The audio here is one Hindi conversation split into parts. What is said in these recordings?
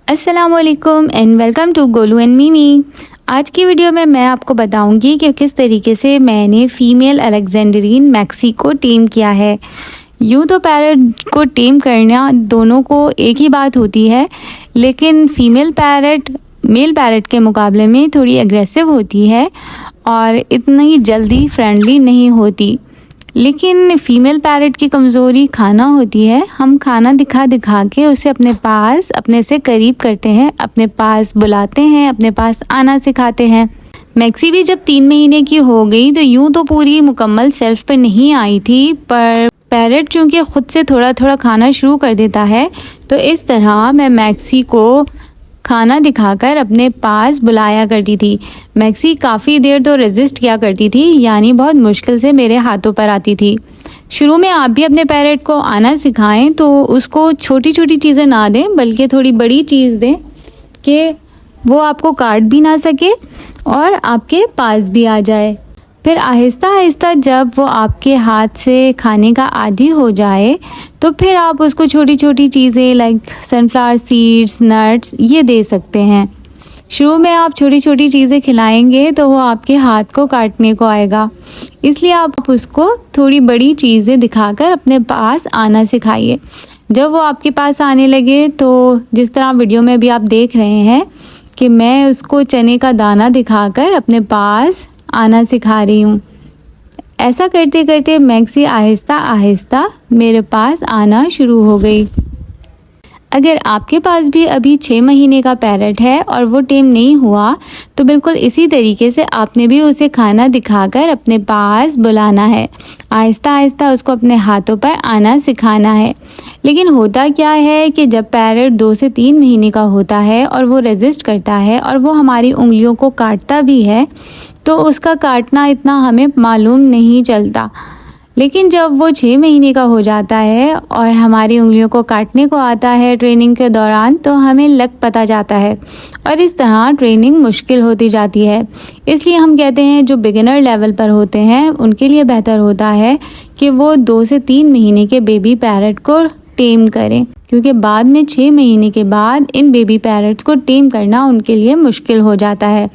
अस्सलामुअलैकुम and welcome to Golu and Mimi. आज की वीडियो में मैं आपको बताऊंगी कि किस तरीके से मैंने फ़ीमेल अलेक्जेंड्रीन मैक्सी को टेम किया है। यूँ तो पैरट को टेम करना दोनों को एक ही बात होती है, लेकिन फ़ीमेल पैरट मेल पैरट के मुकाबले में थोड़ी एग्रेसिव होती है और इतनी जल्दी फ्रेंडली नहीं होती। लेकिन फ़ीमेल पैरट की कमज़ोरी खाना होती है। हम खाना दिखा दिखा के उसे अपने पास अपने से करीब करते हैं, अपने पास बुलाते हैं, अपने पास आना सिखाते हैं। मैक्सी भी जब 3 महीने की हो गई तो यूँ तो पूरी मुकम्मल सेल्फ पे नहीं आई थी, पर पैरट चूँकि ख़ुद से थोड़ा थोड़ा खाना शुरू कर देता है, तो इस तरह मैं मैक्सी को खाना दिखाकर अपने पास बुलाया करती थी। मैक्सी काफ़ी देर तो रेजिस्ट किया करती थी, यानी बहुत मुश्किल से मेरे हाथों पर आती थी। शुरू में आप भी अपने पैरट को आना सिखाएं तो उसको छोटी छोटी चीज़ें ना दें, बल्कि थोड़ी बड़ी चीज़ दें कि वो आपको काट भी ना सके और आपके पास भी आ जाए। फिर आहिस्ता आहिस्ता जब वो आपके हाथ से खाने का आदी हो जाए तो फिर आप उसको छोटी छोटी चीज़ें लाइक सनफ्लावर सीड्स, नट्स ये दे सकते हैं। शुरू में आप छोटी छोटी चीज़ें खिलाएंगे तो वो आपके हाथ को काटने को आएगा, इसलिए आप उसको थोड़ी बड़ी चीज़ें दिखाकर अपने पास आना सिखाइए। जब वो आपके पास आने लगे तो जिस तरह वीडियो में भी आप देख रहे हैं कि मैं उसको चने का दाना दिखाकर अपने पास आना सिखा रही हूँ। ऐसा करते करते मैक्सी आहिस्ता आहिस्ता मेरे पास आना शुरू हो गई। अगर आपके पास भी अभी 6 महीने का पैरट है और वो टेम नहीं हुआ तो बिल्कुल इसी तरीके से आपने भी उसे खाना दिखाकर अपने पास बुलाना है। आहिस्ता आहिस्ता उसको अपने हाथों पर आना सिखाना है। लेकिन होता क्या है कि जब पैरट 2 से 3 महीने का होता है और वो रेजिस्ट करता है और वो हमारी उंगलियों को काटता भी है, तो उसका काटना इतना हमें मालूम नहीं चलता। लेकिन जब वो 6 महीने का हो जाता है और हमारी उंगलियों को काटने को आता है ट्रेनिंग के दौरान, तो हमें लग पता जाता है और इस तरह ट्रेनिंग मुश्किल होती जाती है। इसलिए हम कहते हैं जो बिगिनर लेवल पर होते हैं उनके लिए बेहतर होता है कि वो 2 से 3 महीने के बेबी पैरट को टेम करें, क्योंकि बाद में 6 महीने के बाद इन बेबी पैरट्स को टेम करना उनके लिए मुश्किल हो जाता है।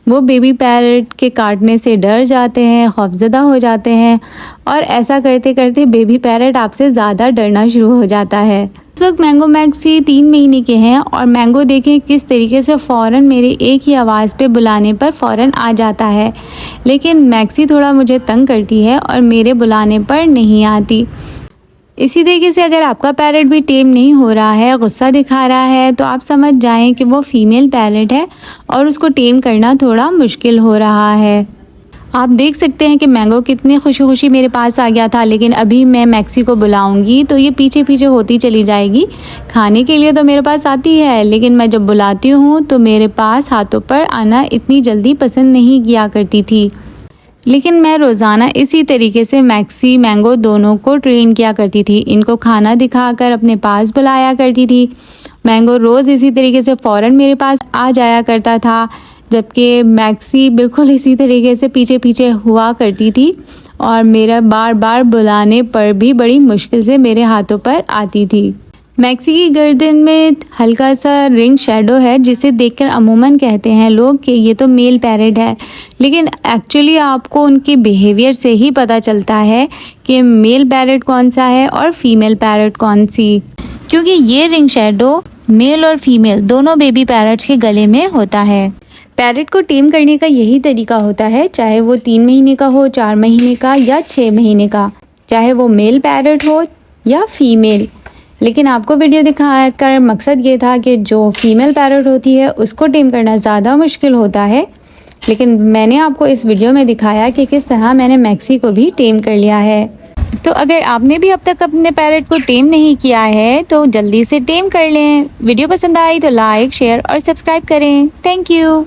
वो बेबी पैरट के काटने से डर जाते हैं, खौफज़दा हो जाते हैं और ऐसा करते करते बेबी पैरट आपसे ज़्यादा डरना शुरू हो जाता है। इस वक्त मैंगो मैक्सी 3 महीने के हैं और मैंगो देखें किस तरीके से फ़ौरन मेरे एक ही आवाज़ पे बुलाने पर फ़ौरन आ जाता है। लेकिन मैक्सी थोड़ा मुझे तंग करती है और मेरे बुलाने पर नहीं आती। इसी तरीके से अगर आपका पैरट भी टेम नहीं हो रहा है, गुस्सा दिखा रहा है, तो आप समझ जाएं कि वो फ़ीमेल पैरट है और उसको टेम करना थोड़ा मुश्किल हो रहा है। आप देख सकते हैं कि मैंगो कितनी खुशी खुशी मेरे पास आ गया था, लेकिन अभी मैं मैक्सी को बुलाऊंगी तो ये पीछे पीछे होती चली जाएगी। खाने के लिए तो मेरे पास आती है, लेकिन मैं जब बुलाती हूँ तो मेरे पास हाथों पर आना इतनी जल्दी पसंद नहीं किया करती थी। लेकिन मैं रोज़ाना इसी तरीके से मैक्सी मैंगो दोनों को ट्रेन किया करती थी। इनको खाना दिखाकर अपने पास बुलाया करती थी। मैंगो रोज़ इसी तरीके से फ़ौरन मेरे पास आ जाया करता था, जबकि मैक्सी बिल्कुल इसी तरीके से पीछे पीछे हुआ करती थी और मेरा बार बार बुलाने पर भी बड़ी मुश्किल से मेरे हाथों पर आती थी। मैक्सी की गर्दन में हल्का सा रिंग शेडो है, जिसे देखकर अमूमन कहते हैं लोग कि ये तो मेल पैरट है, लेकिन एक्चुअली आपको उनके बिहेवियर से ही पता चलता है कि मेल पैरट कौन सा है और फीमेल पैरट कौन सी, क्योंकि ये रिंग शेडो मेल और फीमेल दोनों बेबी पैरट्स के गले में होता है। पैरट को टेम करने का यही तरीका होता है, चाहे वो 3 महीने का हो, 4 महीने का या 6 महीने का, चाहे वो मेल पैरट हो या फीमेल। लेकिन आपको वीडियो दिखाकर मकसद ये था कि जो फीमेल पैरट होती है उसको टेम करना ज़्यादा मुश्किल होता है, लेकिन मैंने आपको इस वीडियो में दिखाया कि किस तरह मैंने मैक्सी को भी टेम कर लिया है। तो अगर आपने भी अब तक अपने पैरट को टेम नहीं किया है तो जल्दी से टेम कर लें। वीडियो पसंद आई तो लाइक, शेयर और सब्सक्राइब करें। Thank you.